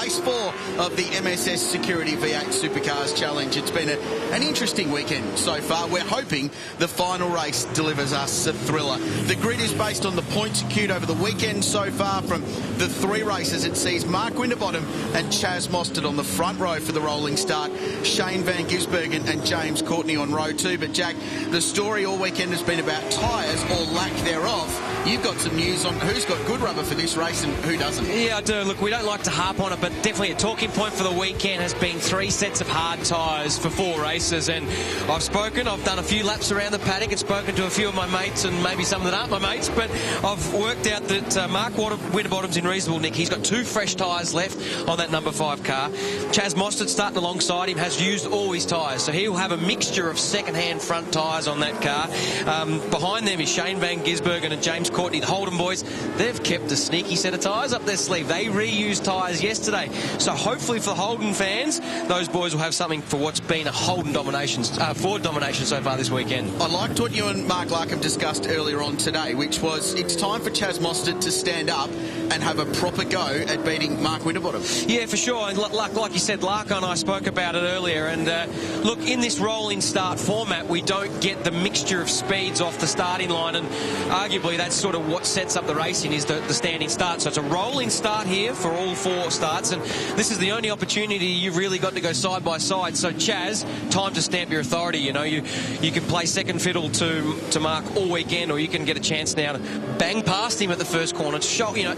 race 4 of the MSS Security V8 Supercars Challenge. It's been an interesting weekend so far. We're hoping the final race delivers us a thriller. The grid is based on the points secured over the weekend so far. From the 3 races, it sees Mark Winterbottom and Chaz Mostert on the front row for the rolling start, Shane Van Gisbergen and James Courtney on row 2. But Jack, the story all weekend has been about tyres or lack thereof. You've got some news on who's got good rubber for this race and who doesn't. Yeah, I do. Look, we don't like to harp on it, but definitely a talking point for the weekend has been 3 sets of hard tyres for 4 races. And I've done a few laps around the paddock and spoken to a few of my mates, and maybe some that aren't my mates, but I've worked out that Mark Winterbottom's in reasonable nick. He's got 2 fresh tyres left on that number 5 car. Chaz Mostert starting alongside him has used all his tyres, so he'll have a mixture of second-hand front tyres on that car. Behind them is Shane Van Gisbergen and James Courtney, the Holden boys. They've kept a sneaky set of tyres up their sleeve. They reused tyres yesterday, so hopefully for the Holden fans, those boys will have something for what's been a Holden domination, Ford domination so far this weekend. I liked what you and Mark Larkham discussed earlier on today, which was it's time for Chaz Mostert to stand up and have a proper go at beating Mark Winterbottom. Yeah, for sure. And like you said, Larko and I spoke about it earlier. And look, in this rolling start format, we don't get the mixture of speeds off the starting line. And arguably, that's sort of what sets up the racing, is the standing start. So it's a rolling start here for all 4 starts. And this is the only opportunity you've really got to go side by side. So Chaz, time to stamp your authority. You know, you can play second fiddle to Mark all weekend, or you can get a chance now to bang past him at the first corner,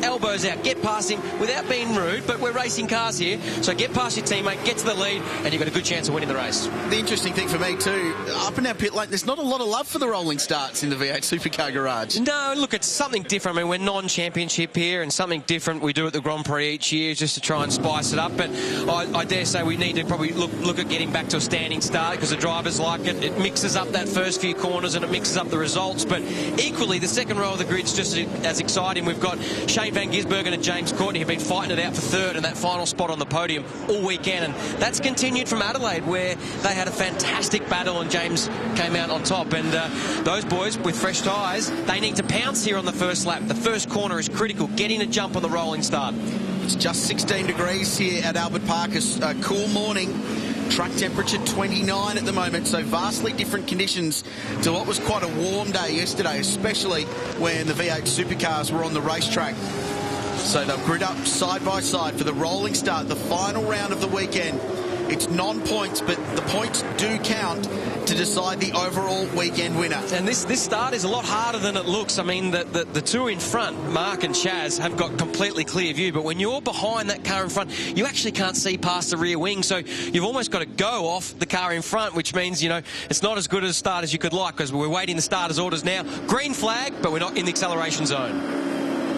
elbows out, get past him without being rude, but we're racing cars here, so get past your teammate, get to the lead, and you've got a good chance of winning the race. The interesting thing for me too, up in our pit lane, there's not a lot of love for the rolling starts in the V8 Supercar garage. No, look, it's something different. I mean, we're non-championship here, and something different we do at the Grand Prix each year just to try and spice it up, but I dare say we need to probably look at getting back to a standing start, because the drivers like it. It mixes up that first few corners and it mixes up the results, but equally the second row of the grid's just as exciting. We've got Shane Van Gisbergen and James Courtney have been fighting it out for third and that final spot on the podium all weekend, and that's continued from Adelaide, where they had a fantastic battle and James came out on top. And those boys with fresh tyres, they need to pounce here on the first lap. The first corner is critical, getting a jump on the rolling start. It's just 16 degrees here at Albert Park, a cool morning. Track temperature 29 at the moment, so vastly different conditions to what was quite a warm day yesterday, especially when the V8 Supercars were on the racetrack. So they'll grid up side by side for the rolling start, the final round of the weekend. It's non-points, but the points do count to decide the overall weekend winner. And this start is a lot harder than it looks. I mean, the 2 in front, Mark and Chaz, have got completely clear view, but when you're behind that car in front, you actually can't see past the rear wing, so you've almost got to go off the car in front, which means, you know, it's not as good a start as you could like, because we're waiting the starters' orders now. Green flag, but we're not in the acceleration zone.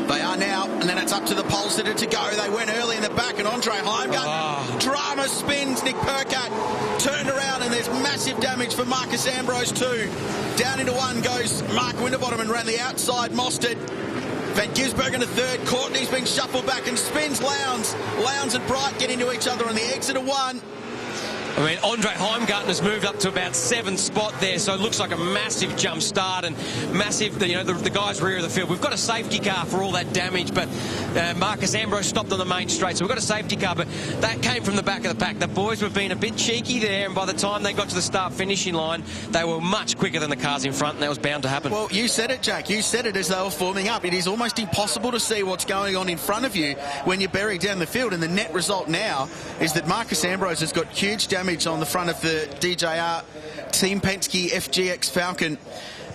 They are now, and then it's up to the pole sitter to go. They went early in the back, and Andre Heimgartner, drama spins. Nick Percat turned around, and there's massive damage for Marcus Ambrose too. Down into 1 goes Mark Winterbottom and ran the outside. Mostert. Van Gisbergen to third. Courtney's been shuffled back and spins Lowndes. Lowndes and Bright get into each other on the exit of 1. I mean, Andre Heimgartner's moved up to about 7th spot there, so it looks like a massive jump start and massive, you know, the guys rear of the field. We've got a safety car for all that damage, but Marcus Ambrose stopped on the main straight, so we've got a safety car, but that came from the back of the pack. The boys were being a bit cheeky there, and by the time they got to the start-finishing line, they were much quicker than the cars in front, and that was bound to happen. Well, you said it, Jack. You said it as they were forming up. It is almost impossible to see what's going on in front of you when you're buried down the field, and the net result now is that Marcus Ambrose has got huge damage on the front of the DJR Team Penske FGX Falcon,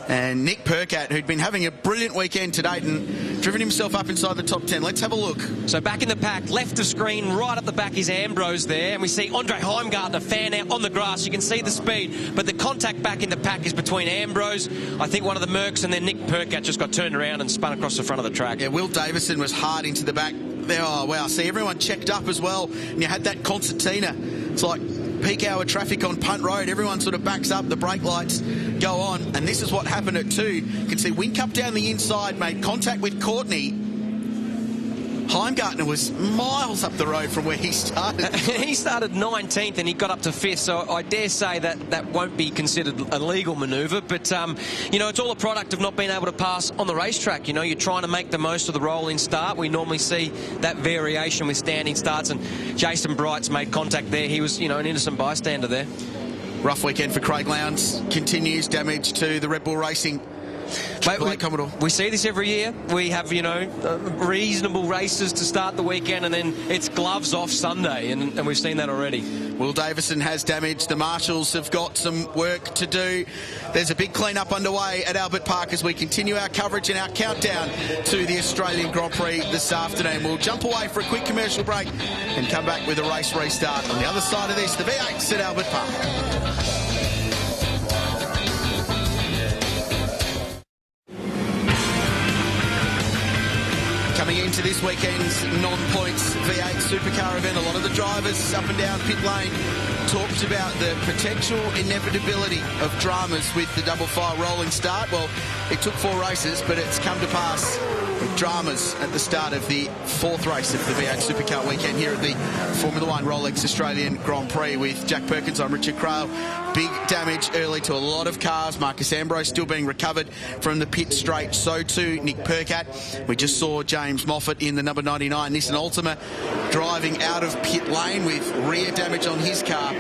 and Nick Percat, who'd been having a brilliant weekend to date and driven himself up inside the top 10. Let's have a look. So back in the pack, left of screen, right up the back is Ambrose there, and we see Andre Heimgartner fan out on the grass. You can see the speed, but the contact back in the pack is between Ambrose, I think one of the Mercs, and then Nick Percat just got turned around and spun across the front of the track. Yeah, Will Davison was hard into the back there. Oh, wow. See, everyone checked up as well, and you had that concertina. It's like peak hour traffic on Punt Road. Everyone sort of backs up, the brake lights go on, and this is what happened at 2. You can see Whincup down the inside made contact with Courtney, Heimgartner was miles up the road from where he started. He started 19th and he got up to 5th, so I dare say that won't be considered a legal manoeuvre. But, you know, it's all a product of not being able to pass on the racetrack. You know, you're trying to make the most of the rolling start. We normally see that variation with standing starts, and Jason Bright's made contact there. He was, you know, an innocent bystander there. Rough weekend for Craig Lowndes. Continues damage to the Red Bull Racing. Mate, we see this every year. We have, you know, reasonable races to start the weekend, and then it's gloves off Sunday, and we've seen that already. Will Davison has damage. The marshals have got some work to do. There's a big clean-up underway at Albert Park as we continue our coverage and our countdown to the Australian Grand Prix this afternoon. We'll jump away for a quick commercial break and come back with a race restart. On the other side of this, the V8s at Albert Park. Coming into this weekend's non-points V8 Supercar event, a lot of the drivers up and down pit lane talked about the potential inevitability of dramas with the double file rolling start. Well, it took 4 races, but it's come to pass with dramas at the start of the 4th race of the V8 Supercar weekend here at the Formula 1 Rolex Australian Grand Prix with Jack Perkins. I'm Richard Crail. Big damage early to a lot of cars. Marcus Ambrose still being recovered from the pit straight. So too Nick Percat. We just saw James Moffat in the number 99 Nissan Altima driving out of pit lane with rear damage on his car.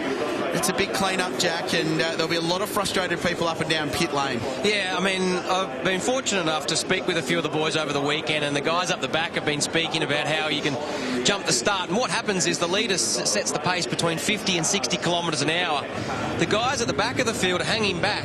It's a big clean-up, Jack, and there'll be a lot of frustrated people up and down pit lane. Yeah, I mean, I've been fortunate enough to speak with a few of the boys over the weekend, and the guys up the back have been speaking about how you can jump the start. And what happens is the leader sets the pace between 50 and 60 kilometres an hour. The guys at the back of the field are hanging back,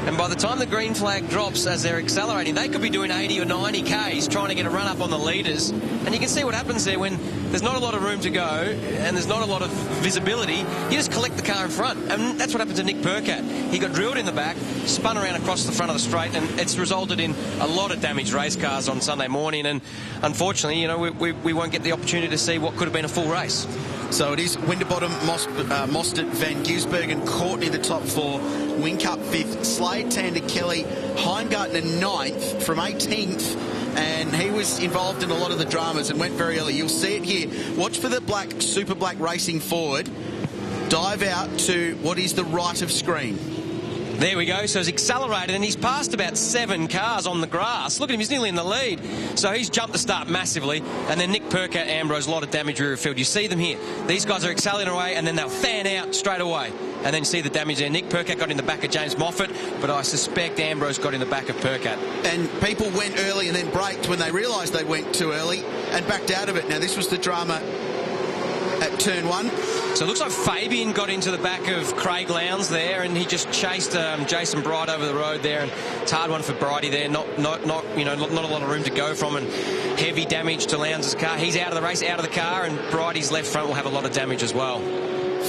and by the time the green flag drops as they're accelerating, they could be doing 80 or 90 Ks trying to get a run-up on the leaders. And you can see what happens there when there's not a lot of room to go and there's not a lot of visibility. You just collect the car in front, and that's what happened to Nick Percat. He got drilled in the back, spun around across the front of the straight, and it's resulted in a lot of damaged race cars on Sunday morning. And unfortunately, you know, we won't get the opportunity to see what could have been a full race. So it is Winterbottom, Mostert, Van Gisbergen, Courtney the top 4, Whincup 5th, Slade, Tander, Kelly, Heimgartner 9th from 18th, and he was involved in a lot of the dramas and went very early. You'll see it here. Watch for the Super Black Racing forward. Dive out to what is the right of screen. There we go. So he's accelerated and he's passed about 7 cars on the grass. Look at him, he's nearly in the lead. So he's jumped the start massively. And then Nick Percat, Ambrose, a lot of damage rear field. You see them here. These guys are accelerating away and then they'll fan out straight away. And then you see the damage there. Nick Percat got in the back of James Moffat, but I suspect Ambrose got in the back of Percat. And people went early and then braked when they realised they went too early and backed out of it. Now, this was the drama at turn 1. So it looks like Fabian got into the back of Craig Lowndes there, and he just chased Jason Bright over the road there, and it's a hard one for Brighty there. Not a lot of room to go from, and heavy damage to Lowndes' car. He's out of the race, out of the car, and Brighty's left front will have a lot of damage as well.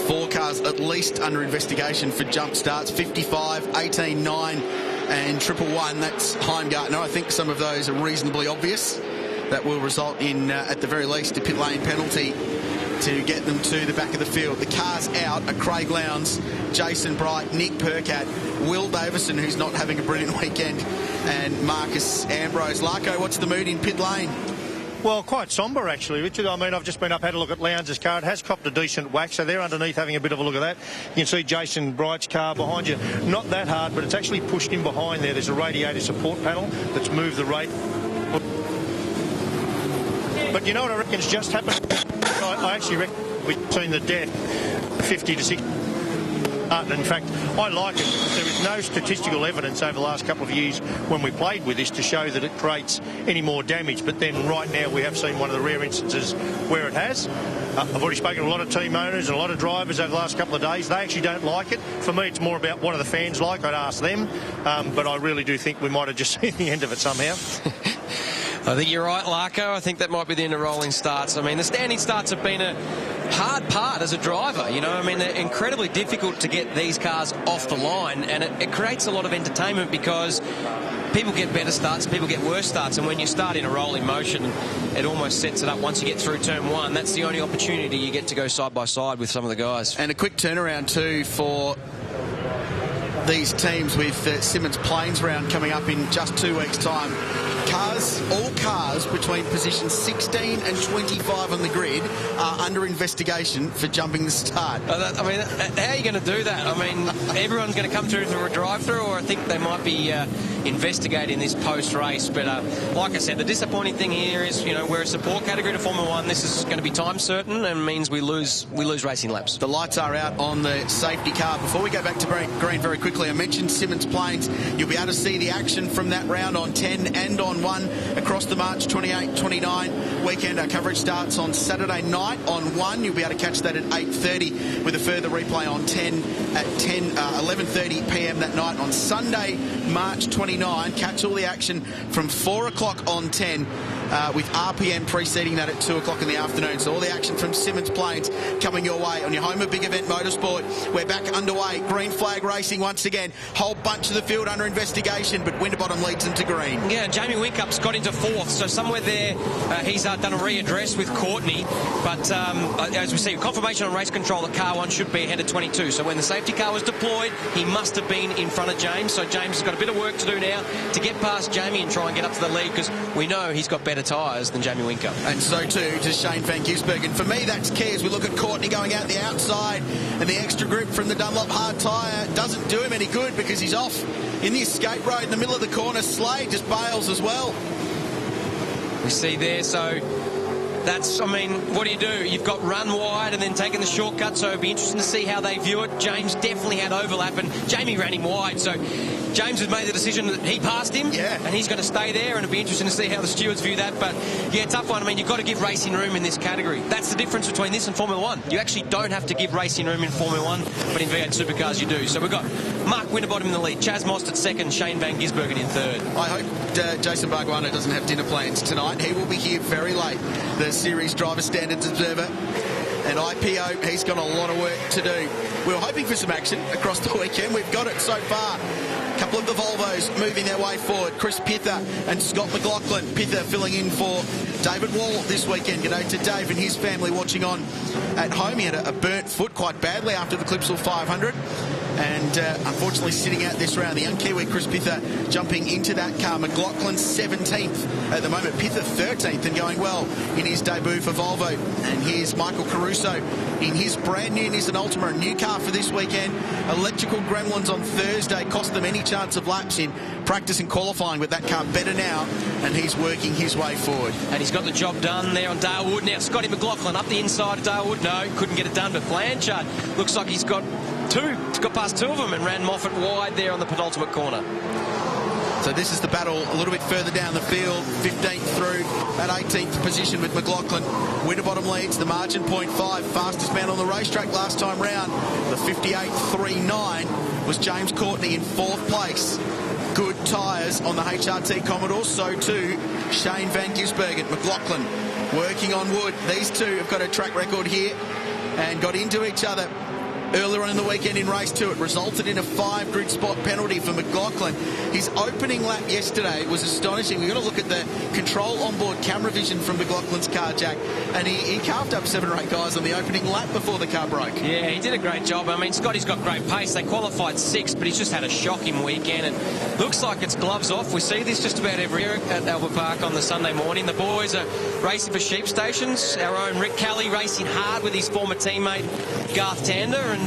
4 cars at least under investigation for jump starts. 55, 18, 9 and 111. That's Heimgartner. I think some of those are reasonably obvious. That will result in, at the very least, a pit lane penalty to get them to the back of the field. The cars out are Craig Lowndes, Jason Bright, Nick Percat, Will Davison, who's not having a brilliant weekend, and Marcus Ambrose. Larko, what's the mood in pit lane? Well, quite sombre, actually, Richard. I mean, I've just been up, had a look at Lowndes' car. It has copped a decent whack, so they're underneath having a bit of a look at that. You can see Jason Bright's car behind you. Not that hard, but it's actually pushed in behind there. There's a radiator support panel that's moved the rate. But you know what I reckon's just happened? I actually reckon we've seen the death 50 to 60. And in fact, I like it. There is no statistical evidence over the last couple of years when we played with this to show that it creates any more damage. But then right now we have seen one of the rare instances where it has. I've already spoken to a lot of team owners and a lot of drivers over the last couple of days. They actually don't like it. For me, it's more about what are the fans like. I'd ask them. But I really do think we might have just seen the end of it somehow. I think you're right, Larko. I think that might be the end of rolling starts. I mean, the standing starts have been a hard part as a driver, you know. I mean, they're incredibly difficult to get these cars off the line, and it creates a lot of entertainment because people get better starts, people get worse starts, and when you start in a rolling motion, it almost sets it up. Once you get through turn 1, that's the only opportunity you get to go side by side with some of the guys. And a quick turnaround too for these teams with Simmons Plains round coming up in just 2 weeks' time. all cars between positions 16 and 25 on the grid are under investigation for jumping the start. I mean, how are you going to do that? I mean, everyone's going to come through a drive-through, or I think they might be investigating this post-race. But like I said, the disappointing thing here is, you know, we're a support category to Formula 1. This is going to be time certain and means we lose racing laps. The lights are out on the safety car. Before we go back to green very quickly, I mentioned Simmons Plains. You'll be able to see the action from that round on 10 and on 1 across the March 28-29 weekend. Our coverage starts on Saturday night on 1. You'll be able to catch that at 8:30 with a further replay on 10 at 11:30 p.m. that night. On Sunday, March 29, catch all the action from 4 o'clock on 10. With RPM preceding that at 2 o'clock in the afternoon. So all the action from Simmons Plains coming your way on your home of big event motorsport. We're back underway. Green flag racing once again. Whole bunch of the field under investigation, but Winterbottom leads them to green. Yeah, Jamie Winkup's got into 4th, so somewhere there he's done a readdress with Courtney. But as we see, confirmation on race control that car 1 should be ahead of 22. So when the safety car was deployed, he must have been in front of James. So James has got a bit of work to do now to get past Jamie and try and get up to the lead, because we know he's got better tyres than Jamie Winkup. And so too does Shane Van Gisbergen. For me, that's key as we look at Courtney going out the outside, and the extra grip from the Dunlop hard tyre doesn't do him any good because he's off in the escape road in the middle of the corner. Slade just bails as well. We see there, so that's, I mean, what do? You've got run wide and then taking the shortcut, so it'd be interesting to see how they view it. James definitely had overlap, and Jamie ran him wide, so James has made the decision that he passed him, and he's going to stay there, and it'll be interesting to see how the stewards view that. But, yeah, tough one. I mean, you've got to give racing room in this category. That's the difference between this and Formula 1. You actually don't have to give racing room in Formula 1, but in V8 Supercars you do. So we've got Mark Winterbottom in the lead, Chaz Mostert second, Shane Van Gisbergen in third. I hope Jason Barguano doesn't have dinner plans tonight. He will be here very late, the series driver standards observer. And IPO, he's got a lot of work to do. We were hoping for some action across the weekend. We've got it so far. A couple of the Volvos moving their way forward. Chris Pither and Scott McLaughlin. Pither filling in for David Wall this weekend. G'day to Dave and his family watching on at home. He had a burnt foot quite badly after the Clipsal 500. And unfortunately sitting out this round. The young Kiwi Chris Pither jumping into that car. McLaughlin 17th at the moment. Pither 13th and going well in his debut for Volvo. And here's Michael Caruso in his brand new Nissan Altima, a new car for this weekend. Electrical gremlins on Thursday cost them any chance of laps in practice and qualifying, but that car better now, and he's working his way forward. And he's got the job done there on Dale Wood. Now Scotty McLaughlin up the inside of Dale Wood. No, couldn't get it done, but Blanchard looks like he's got past 2 of them and ran Moffat wide there on the penultimate corner. So this is the battle a little bit further down the field, 15th through at 18th position with McLaughlin. Winterbottom leads the margin 0.5, fastest man on the racetrack last time round. The 58.39 was James Courtney in 4th place. Good tyres on the HRT Commodore, so too Shane Van Gisbergen. McLaughlin working on wood. These two have got a track record here and got into each other earlier on in the weekend in race 2. It resulted in a 5 grid spot penalty for McLaughlin. His opening lap yesterday was astonishing. We've got to look at the control onboard camera vision from McLaughlin's car, Jack, and he carved up 7 or 8 guys on the opening lap before the car broke. Yeah, he did a great job. I mean, Scotty's got great pace. They qualified 6th, but he's just had a shocking weekend, and looks like it's gloves off. We see this just about every year at Albert Park on the Sunday morning. The boys are racing for sheep stations. Our own Rick Kelly racing hard with his former teammate Garth Tander, and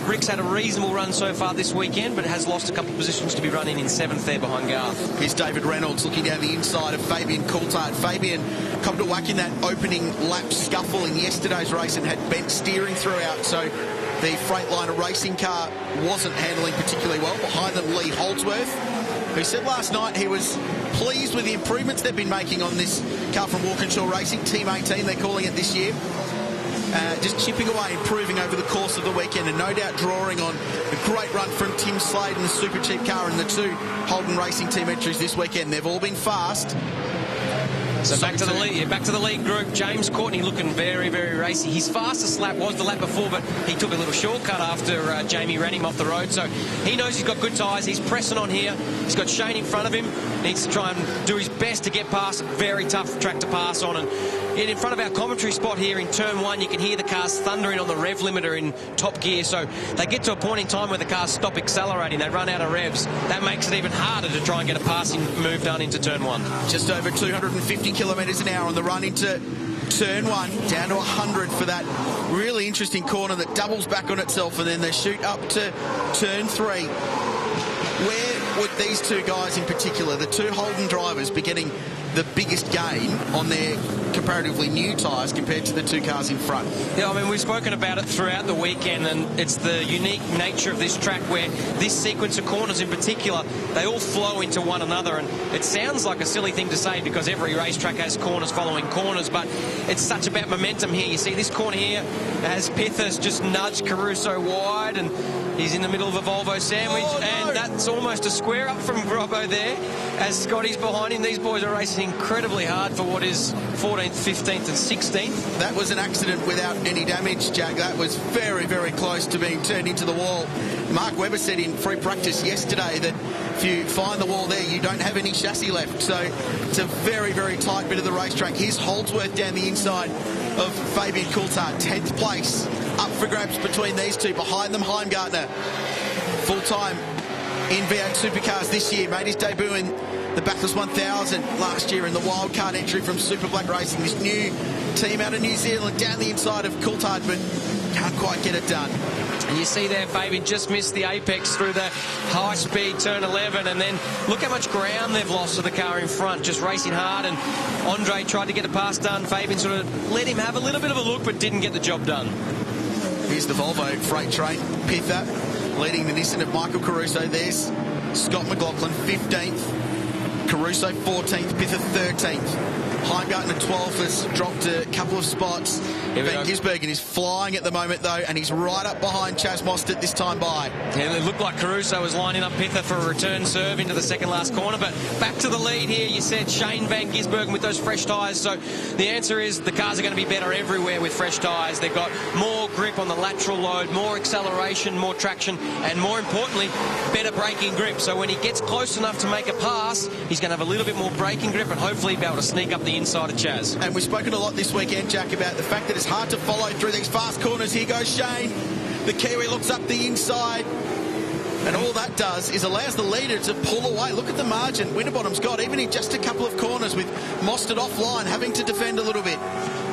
Rick's had a reasonable run so far this weekend, but has lost a couple of positions to be running in 7th there behind Garth. Here's David Reynolds looking down the inside of Fabian Coulthard. Fabian come to whack in that opening lap scuffle in yesterday's race and had bent steering throughout, so the Freightliner racing car wasn't handling particularly well. Behind them, Lee Holdsworth, who said last night he was pleased with the improvements they've been making on this car from Walkinshaw Racing, Team 18 they're calling it this year. Just chipping away, improving over the course of the weekend, and no doubt drawing on a great run from Tim Slade in the super cheap car and the 2 Holden Racing Team entries this weekend. They've all been fast. So back to the lead group. James Courtney looking very, very racy. His fastest lap was the lap before, but he took a little shortcut after Jamie ran him off the road. So he knows he's got good tyres. He's pressing on here. He's got Shane in front of him. Needs to try and do his best to get past. Very tough track to pass on. And in front of our commentary spot here in turn 1, you can hear the cars thundering on the rev limiter in top gear. So they get to a point in time where the cars stop accelerating. They run out of revs. That makes it even harder to try and get a passing move done into turn 1. Just over 250 kilometres an hour on the run into turn 1, down to 100 for that really interesting corner that doubles back on itself, and then they shoot up to turn 3. Where would these two guys in particular, the two Holden drivers, be getting the biggest gain on their comparatively new tyres compared to the two cars in front? Yeah, I mean, we've spoken about it throughout the weekend, and it's the unique nature of this track where this sequence of corners in particular, they all flow into one another. And it sounds like a silly thing to say because every racetrack has corners following corners, but it's such about momentum here. You see this corner here as Pithas just nudged Caruso wide, and he's in the middle of a Volvo sandwich, and that's almost a square up from Grobbo there as Scotty's behind him. These boys are racing incredibly hard for what is 14th, 15th and 16th. That was an accident without any damage, Jack. That was very, very close to being turned into the wall. Mark Webber said in free practice yesterday that if you find the wall there, you don't have any chassis left. So it's a very, very tight bit of the racetrack. Here's Holdsworth down the inside of Fabian Coulthard, 10th place. Up for grabs between these two. Behind them, Heimgartner, full-time in V8 Supercars this year. Made his debut in the Bathurst 1000 last year in the wildcard entry from Super Black Racing. This new team out of New Zealand down the inside of Coulthard, but can't quite get it done. And you see there, Fabian just missed the apex through the high-speed turn 11, and then look how much ground they've lost to the car in front, just racing hard, and Andre tried to get a pass done. Fabian sort of let him have a little bit of a look, but didn't get the job done. Here's the Volvo freight train. Pitha leading the Nissan of Michael Caruso. There's Scott McLaughlin, 15th. Caruso, 14th. Pitha, 13th. Heimgartner, 12th, has dropped a couple of spots. Van Gisbergen is flying at the moment, though, and he's right up behind Chaz Mostert this time by. Yeah, it looked like Caruso was lining up Pitha for a return serve into the second last corner, but back to the lead here. You said Shane Van Gisbergen with those fresh tyres, so the answer is the cars are going to be better everywhere with fresh tyres. They've got more grip on the lateral load, more acceleration, more traction, and more importantly, better braking grip. So when he gets close enough to make a pass, he's going to have a little bit more braking grip and hopefully be able to sneak up the inside of Chaz. And we've spoken a lot this weekend, Jack, about the fact that it's hard to follow through these fast corners. Here goes Shane. The Kiwi looks up the inside. And all that does is allows the leader to pull away. Look at the margin Winterbottom's got, even in just a couple of corners with Mostert offline, having to defend a little bit.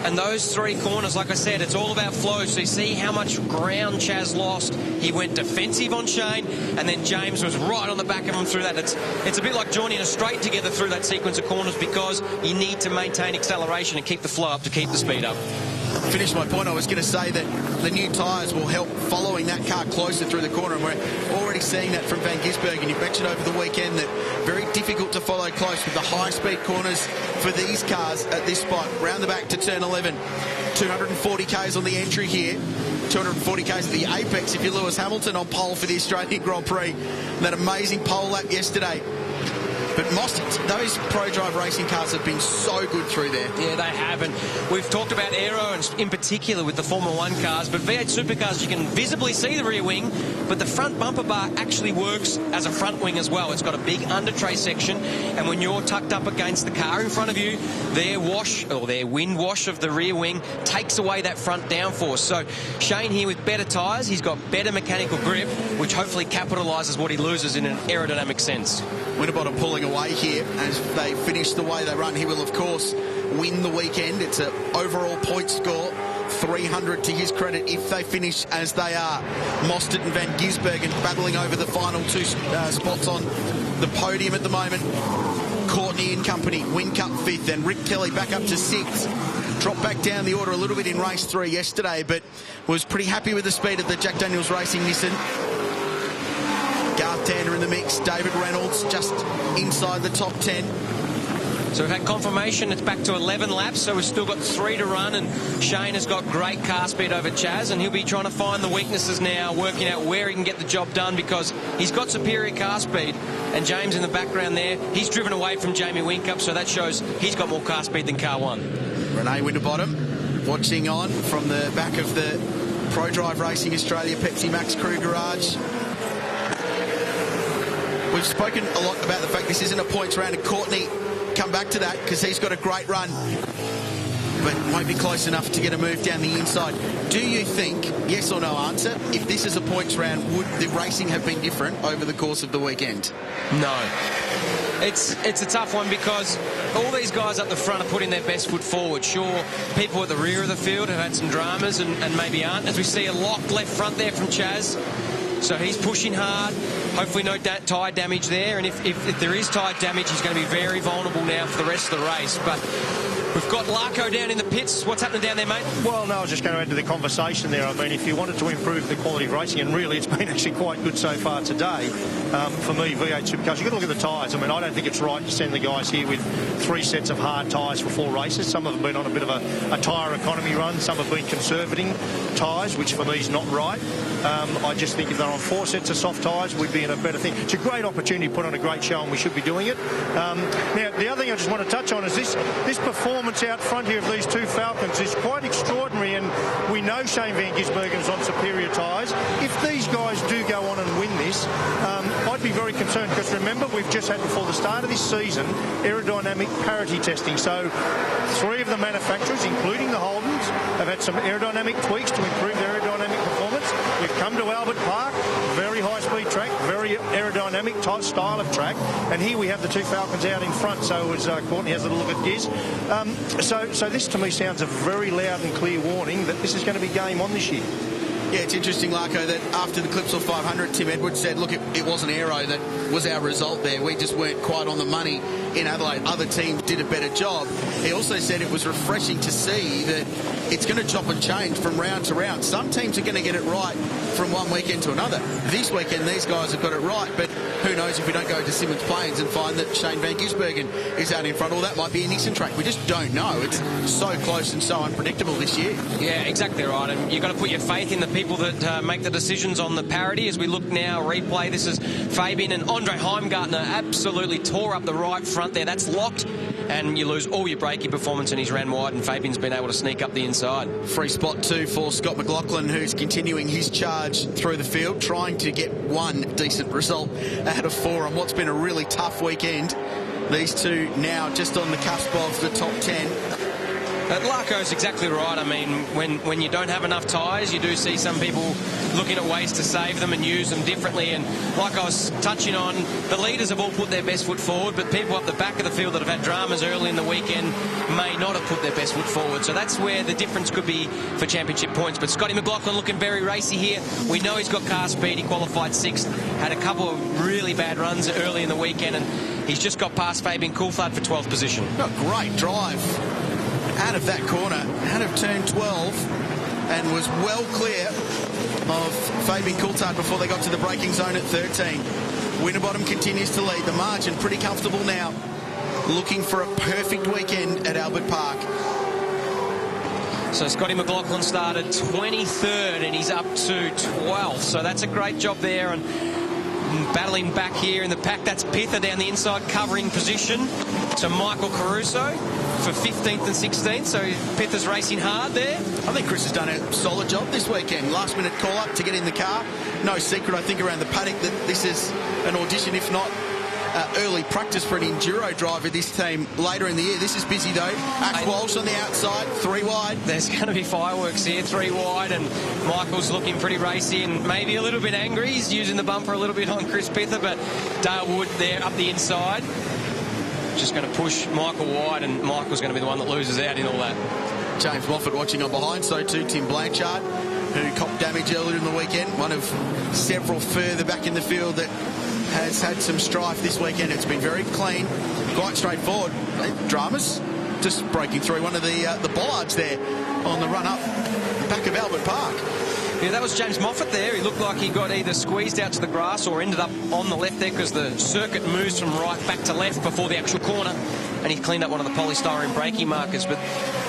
And those three corners, like I said, it's all about flow. So you see how much ground Chaz lost. He went defensive on Shane, and then James was right on the back of him through that. It's a bit like joining a straight together through that sequence of corners because you need to maintain acceleration and keep the flow up to keep the speed up. Finish my point. I was going to say that the new tyres will help following that car closer through the corner, and we're already seeing that from Van Gisbergen. You mentioned over the weekend that very difficult to follow close with the high-speed corners for these cars at this spot. Round the back to turn 11. 240 k's on the entry here. 240 k's at the apex if you're Lewis Hamilton on pole for the Australian Grand Prix. That amazing pole lap yesterday. But Mostert, those Pro Drive racing cars have been so good through there. Yeah, they have. And we've talked about aero, and in particular with the Formula 1 cars. But V8 Supercars, you can visibly see the rear wing, but the front bumper bar actually works as a front wing as well. It's got a big under tray section, and when you're tucked up against the car in front of you, their wash, or their wind wash of the rear wing takes away that front downforce. So Shane here with better tyres, he's got better mechanical grip, which hopefully capitalises what he loses in an aerodynamic sense. Winterbottom pulling away here as they finish the way they run. He will, of course, win the weekend. It's an overall point score, 300 to his credit if they finish as they are. Mostert and Van Gisbergen battling over the final two spots on the podium at the moment. Courtney and company, Whincup 5th, and Rick Kelly back up to 6th. Dropped back down the order a little bit in race 3 yesterday, but was pretty happy with the speed of the Jack Daniels Racing Nissan. Garth Tander in the mix, David Reynolds just inside the top 10. So we've had confirmation it's back to 11 laps, so we've still got 3 to run, and Shane has got great car speed over Chaz, and he'll be trying to find the weaknesses now, working out where he can get the job done because he's got superior car speed. And James in the background there, he's driven away from Jamie Whincup, so that shows he's got more car speed than car 1. Renee Winterbottom watching on from the back of the Pro Drive Racing Australia Pepsi Max Crew Garage. We've spoken a lot about the fact this isn't a points round, and Courtney come back to that because he's got a great run. but won't be close enough to get a move down the inside. Do you think, yes or no answer, if this is a points round, would the racing have been different over the course of the weekend? No. It's a tough one because all these guys up the front are putting their best foot forward. Sure, people at the rear of the field have had some dramas and maybe aren't. As we see a locked left front there from Chaz. So he's pushing hard. Hopefully no tyre damage there. And if there is tyre damage, he's going to be very vulnerable now for the rest of the race. But we've got Larko down in the pits. What's happening down there, mate? Well, no, I was just going to add to the conversation there. I mean, if you wanted to improve the quality of racing, and really it's been actually quite good so far today, for me, V8 Supercars, you've got to look at the tyres. I mean, I don't think it's right to send the guys here with 3 sets of hard tyres for 4 races. Some of them have been on a bit of a tyre economy run. Some have been conservating tyres, which for me is not right. I just think if they're on 4 sets of soft tyres, we'd be in a better thing. It's a great opportunity to put on a great show, and we should be doing it. Now, the other thing I just want to touch on is this performance out front here of these 2 Falcons is quite extraordinary, and we know Shane Van Gisbergen's on superior tyres. If these guys do go on and win this, I'd be very concerned, because remember, we've just had before the start of this season aerodynamic parity testing. So 3 of the manufacturers, including the Holdens, have had some aerodynamic tweaks to improve their aerodynamic performance. We've come to Albert Park, very high-speed track, very aerodynamic type style of track, and here we have the 2 Falcons out in front. So as Courtney has a look at Giz, so this to me sounds a very loud and clear warning that this is going to be game on this year. Yeah, it's interesting, Larko, that after the Clipsal 500, Tim Edwards said, look, it wasn't aero that was our result there. We just weren't quite on the money in Adelaide. Other teams did a better job. He also said it was refreshing to see that it's going to chop and change from round to round. Some teams are going to get it right from one weekend to another. This weekend, these guys have got it right, but who knows if we don't go to Simmons Plains and find that Shane Van Gisbergen is out in front, or that might be a Nissan track. We just don't know. It's so close and so unpredictable this year. Yeah, exactly right. And you've got to put your faith in the people that make the decisions on the parity. As we look now, replay, this is Fabian and Andre Heimgartner absolutely tore up the right front there. That's locked, and you lose all your braking performance, and he's ran wide, and Fabian's been able to sneak up the inside. Free spot 2 for Scott McLaughlin, who's continuing his charge through the field, trying to get one decent result out of 4 on what's been a really tough weekend. These 2 now just on the cusp of the top 10. Larko's exactly right. I mean, when you don't have enough tyres, you do see some people looking at ways to save them and use them differently. And like I was touching on, the leaders have all put their best foot forward, but people up the back of the field that have had dramas early in the weekend may not have put their best foot forward. So that's where the difference could be for championship points. But Scotty McLaughlin looking very racy here. We know he's got car speed. He qualified 6th, had a couple of really bad runs early in the weekend, and he's just got past Fabian Coulthard for 12th position. A great drive out of that corner, out of turn 12, and was well clear of Fabian Coulthard before they got to the braking zone at 13. Winterbottom continues to lead. The margin pretty comfortable now. Looking for a perfect weekend at Albert Park. So Scotty McLaughlin started 23rd and he's up to 12th. So that's a great job there. And battling back here in the pack, that's Pither down the inside, covering position to Michael Caruso for 15th and 16th. So Pither's racing hard there. I think Chris has done a solid job this weekend. Last minute call up to get in the car. No secret, I think, around the paddock that this is an audition, if not early practice for an enduro driver this team later in the year. This is busy though. Ash Walsh on the outside, 3 wide. There's going to be fireworks here, 3 wide, and Michael's looking pretty racy and maybe a little bit angry. He's using the bumper a little bit on Chris Pither, but Dale Wood there up the inside. Just going to push Michael wide, and Michael's going to be the one that loses out in all that. James Moffat watching on behind, so too Tim Blanchard, who copped damage earlier in the weekend. One of several further back in the field that has had some strife this weekend. It's been very clean, quite straightforward. Dramas just breaking through one of the bollards there on the run up back of Albert Park. Yeah, that was James Moffat there. He looked like he got either squeezed out to the grass or ended up on the left there, because the circuit moves from right back to left before the actual corner, and he cleaned up one of the polystyrene braking markers. But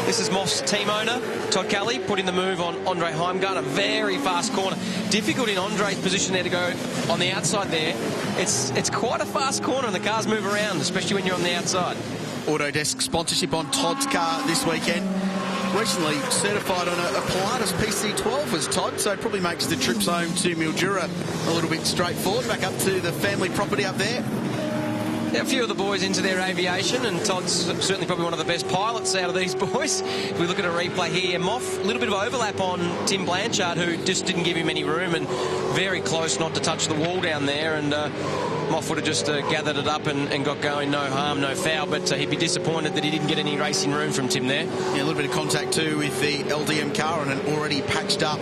this is Moff's team owner, Todd Kelly, putting the move on Andre Heimgartner. Very fast corner. Difficult in Andre's position there to go on the outside there. It's quite a fast corner, and the cars move around, especially when you're on the outside. Autodesk sponsorship on Todd's car this weekend. Recently certified on a Pilatus PC12 was Todd, so it probably makes the trips home to Mildura a little bit straightforward. Back up to the family property up there. A few of the boys into their aviation, and Todd's certainly probably one of the best pilots out of these boys. If we look at a replay here, Moff, a little bit of overlap on Tim Blanchard, who just didn't give him any room, and very close not to touch the wall down there, and Moff would have just gathered it up and got going, no harm, no foul, but he'd be disappointed that he didn't get any racing room from Tim there. Yeah, a little bit of contact too with the LDM car on an already patched up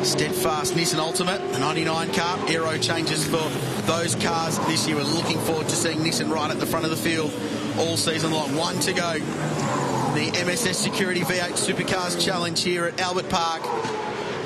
Steadfast Nissan Ultimate, the 99 car. Aero changes for those cars this year. We're looking forward to seeing Nissan right at the front of the field all season long. 1 to go. The MSS Security V8 Supercars Challenge here at Albert Park.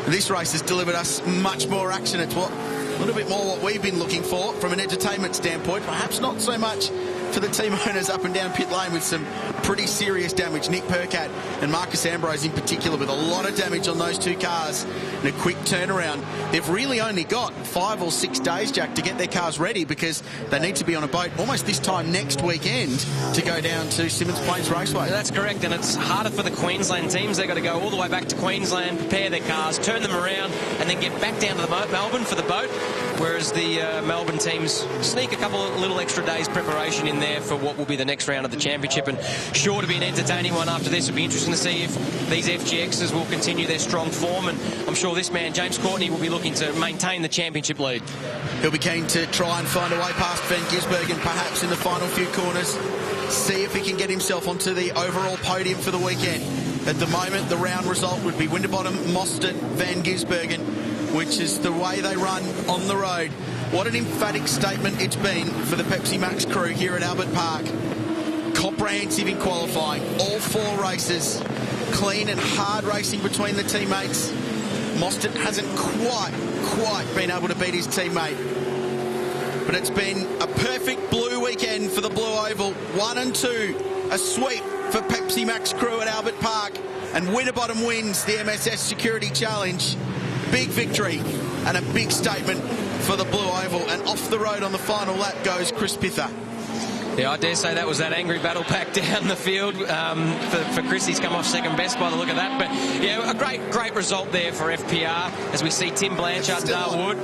This race has delivered us much more action. It's a little bit more what we've been looking for from an entertainment standpoint. Perhaps not so much for the team owners up and down pit lane with some pretty serious damage. Nick Percat and Marcus Ambrose in particular with a lot of damage on those 2 cars and a quick turnaround. They've really only got 5 or 6 days, Jack, to get their cars ready because they need to be on a boat almost this time next weekend to go down to Symmons Plains Raceway. That's correct, and it's harder for the Queensland teams. They've got to go all the way back to Queensland, prepare their cars, turn them around, and then get back down to Melbourne for the boat, whereas the Melbourne teams sneak a couple of little extra days preparation in there for what will be the next round of the championship, and sure to be an entertaining one after this. It'll be interesting to see if these FGXs will continue their strong form, and I'm sure this man, James Courtney, will be looking to maintain the championship lead. He'll be keen to try and find a way past Van Gisbergen, perhaps in the final few corners, see if he can get himself onto the overall podium for the weekend. At the moment, the round result would be Winterbottom, Mostert, Van Gisbergen, which is the way they run on the road. What an emphatic statement it's been for the Pepsi Max crew here at Albert Park. Comprehensive in qualifying, all 4 races, clean and hard racing between the teammates. Mostert hasn't quite been able to beat his teammate, but it's been a perfect blue weekend for the Blue Oval. 1 and 2, a sweep for Pepsi Max crew at Albert Park, and Winterbottom wins the MSS Security Challenge. Big victory and a big statement for the Blue Oval, and off the road on the final lap goes Chris Pither. Yeah, I dare say that was that angry battle pack down the field for Chris. He's come off second best by the look of that. But, yeah, a great result there for FPR as we see Tim Blanchard and Dale Wood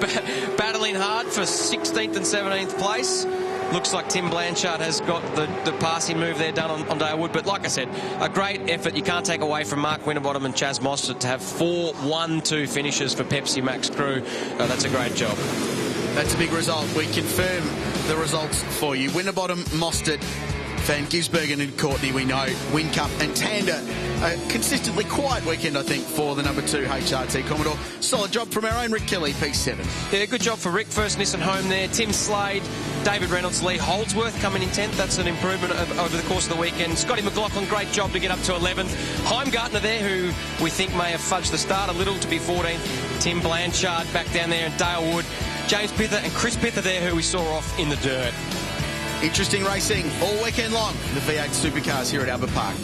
battling hard for 16th and 17th place. Looks like Tim Blanchard has got the passing move there done on Dale Wood. But like I said, a great effort. You can't take away from Mark Winterbottom and Chaz Mostert to have 4 1-2 finishes for Pepsi Max crew. That's a great job. That's a big result. We confirm the results for you. Winterbottom, Mostert, Van Gisbergen and Courtney, we know. Whincup and Tander. A consistently quiet weekend, I think, for the number 2 HRT Commodore. Solid job from our own Rick Kelly, P7. Yeah, good job for Rick. First Nissan home there. Tim Slade, David Reynolds, Lee Holdsworth coming in 10th. That's an improvement over the course of the weekend. Scotty McLaughlin, great job to get up to 11th. Heimgartner there, who we think may have fudged the start a little to be 14th. Tim Blanchard back down there, and Dale Wood, James Pither and Chris Pither there, who we saw off in the dirt. Interesting racing all weekend long. The V8 Supercars here at Albert Park.